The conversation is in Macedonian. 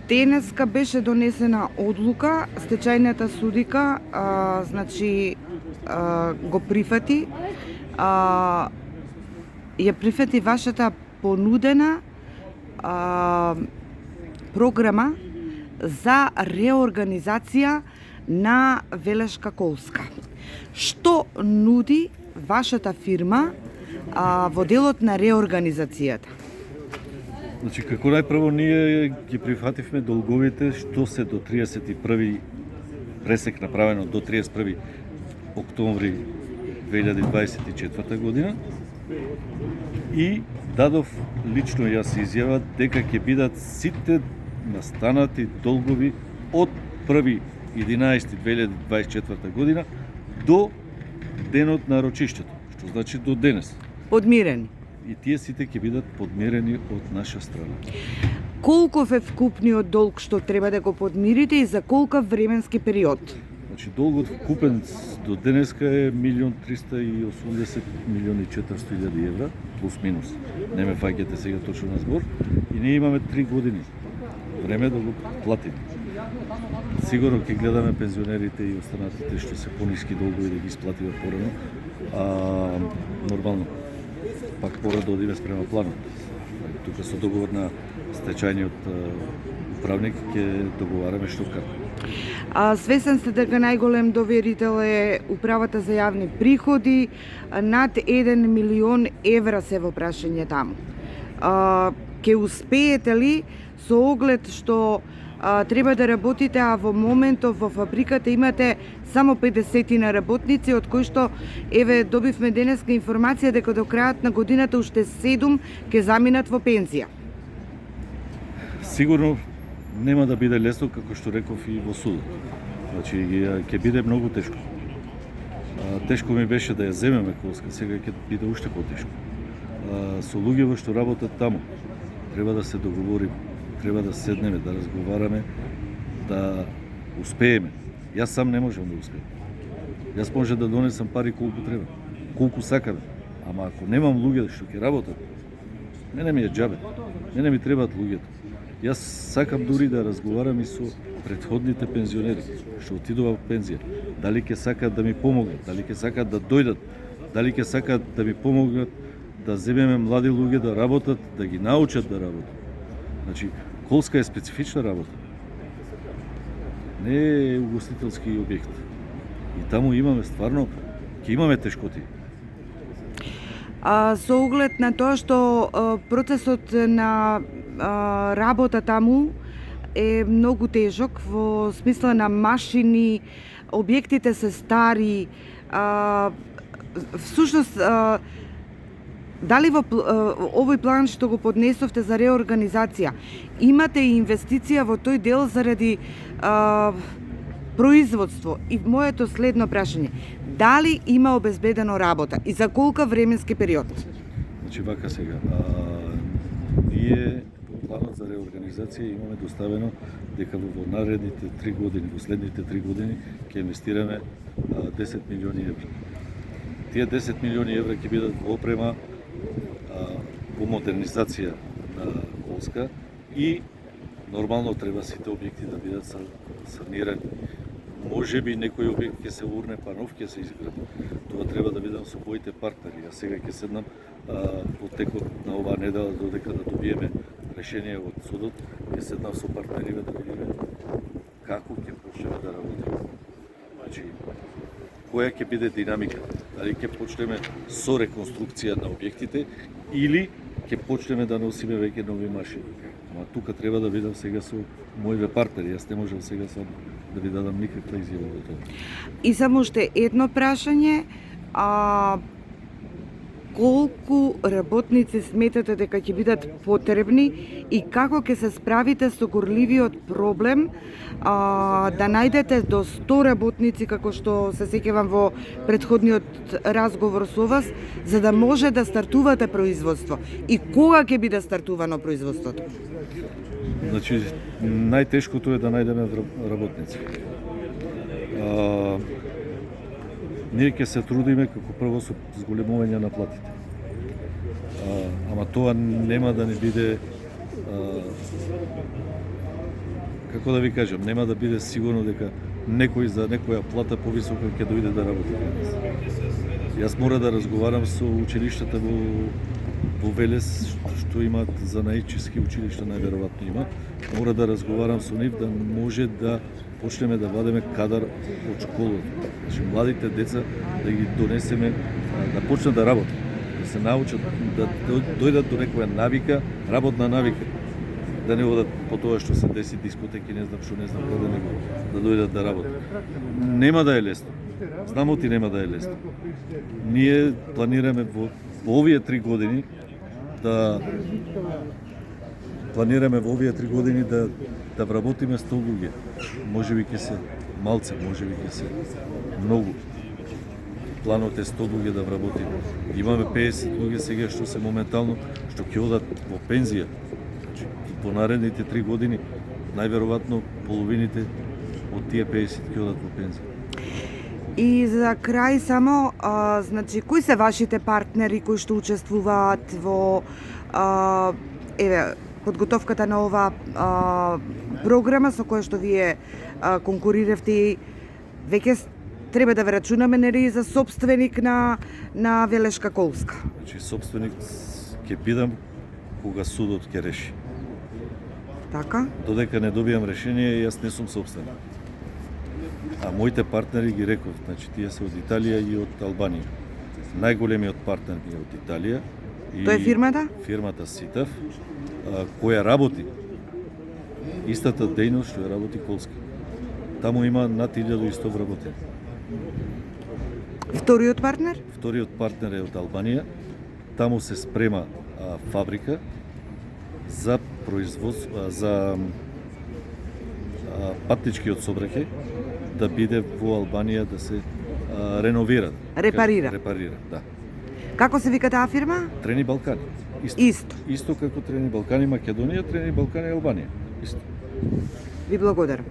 Денеска беше донесена одлука, стечајната судика го прифати, ја прифати вашата понудена програма за реорганизација на Велешка Колска. Што нуди вашата фирма во делот на реорганизацијата? Значи, како најпрво ние ги прифативме долговите што се до 31. пресек направено до 31. октомври 2024 година и дадов лично јас изјава дека ќе бидат сите настанати долгови од 1.11.2024 година до денот на рочиштето, што значи до денес. Подмирени. И тие сите ќе бидат подмирени од наша страна. Колков е вкупниот долг што треба да го подмирите и за колкав временски период? Значи, долгот вкупен до денеска е 1.380.400.000 евра, плюс минус. Не ме фаќате сега точно на збор. И ние имаме 3 години време да го платиме. Сигурно ќе гледаме пензионерите и останатите што се пониски долгови да ги исплатиме порано. Нормално. Пак мора да одиме спрема планот. Тука со договор на стечајниот управник ќе договараме што како. Свесен сте дека најголем доверител е Управата за јавни приходи, над 1 милион евра се во прашање таму. Ке успеете ли со оглед што треба да работите, а во моментов во фабриката имате само 50 на работници, од кои што добивме денеска информација дека до крајот на годината уште 7 ќе заминат во пензија? Сигурно нема да биде лесно, како што реков и во судот. Значи, ќе биде многу тешко. Тешко ми беше да ја земеме Колска, сега ќе биде уште потешко. Со луѓето што работат таму, треба да се договориме, треба да седнеме, да разговараме, да успееме. Јас сам не можам да успеем. Јас може да донесам пари колку треба, колку сакаме. Ама ако немам луѓе што ќе работат, мене ми е џабе. Мене ми требаат луѓето. Јас сакам дури да разговарам и со претходните пензионери што отидува во пензија. Дали ќе сакаат да ми помогнат, дали ќе сакаат да дојдат, дали ќе сакаат да ми помогнат да земеме млади луѓе да работат, да ги научат да работат. Значи, Колска е специфична работа. Не е угостителски објект. И таму имаме стварно, ќе имаме тешкоти. Со оглед на тоа што процесот на работа таму е многу тежок во смисла на машини, објектите се стари, всушност дали во овој план што го поднесовте за реорганизација, имате инвестиција во тој дел заради производство? И моето следно прашање, дали има обезбедено работа и за колка временски период? Значи, вака сега, ние во планот за реорганизација имаме доставено дека во наредните 3 години, во следните 3 години ќе инвестираме 10 милиони евра. Тие 10 милиони евра ќе бидат во опрема, во модернизација на Колска и нормално треба сите објекти да бидат санирани. Може би некој објект ќе се урне, па нов ќе се изгради. Тоа треба да видам со моите партнери. Јас сега ќе седнам во текот на оваа недела додека да добиеме решение од судот, ќе седнам со партнериве да видиме како ќе почнеме да работиме. Значи, која ќе биде динамика? Дали ќе почнеме со реконструкција на објектите или ќе почнеме да носиме веќе нови машини? Ама тука треба да видам сега со моите партнери. Јас не можам сега сам да ви дадам никаква изјава за тоа. И само уште едно прашање, колку работници сметате дека ќе бидат потребни и како ќе се справите со горливиот проблем да најдете до 100 работници, како што се сеќавам во претходниот разговор со вас, за да може да стартувате производство? И кога ќе биде стартувано производството? Значи, најтешкото е да најдеме работници. Ние ќе се трудиме како прво со зголемување на платите. Ама тоа нема да не биде како да ви кажам, нема да биде сигурно дека некој за некоја плата повисока ќе дојде да работи кај нас. Јас мора да разговарам со училиштата во Велес, што имаат занаически училишта, најверојатно има. Мора да разговарам со нив да може да почнеме да вадиме кадар од школата. Значи, младите деца да ги донесеме, да почнат да работат, да се научат, да дојдат до некоја навика, работна навика. Да не одат по тоа што се деси дискотеки, не знам што, не знам каде, него да дојдат да работат. Нема да е лесно. Знамо ти нема да е лесно. Ние планираме во овие 3 години да вработиме 100 луѓе. Можеби ќе се малце, можеби ќе се многу. Планот е 100 луѓе да вработиме. Имаме 50 луѓе сега што се моментално што ќе одат во пензија. Значи, по наредните 3 години најверојатно половините од тие 50 ќе одат во пензија. И за крај само, значи, кои се вашите партнери кои што учествуваат во подготовката на оваа програма со која што вие конкуриравте? Веќе треба да ве рачунаме, нели, за собственик на Велешка Колска? Значи, собственик ќе бидам кога судот ќе реши. Така? Додека не добијам решение, јас не сум собственик. А моите партнери ги реков, значи тие се од Италија и од Албанија. Најголемиот партнер е од Италија. И Тоа е фирмата? Фирмата Ситав, која работи истата дејност што ја работи Колска. Таму има над 1100 вработени. Вториот партнер? Вториот партнер е од Албанија. Таму се спрема фабрика за производство, за патничкиот сообраќај, да биде во Албанија да се реновира. Репарира. Репарира, да. Како се вика таа фирма? Трени Балкани. Исто. Исто како Трени Балкани Македонија, Трени Балкани Албанија. Исто. Ви благодарам.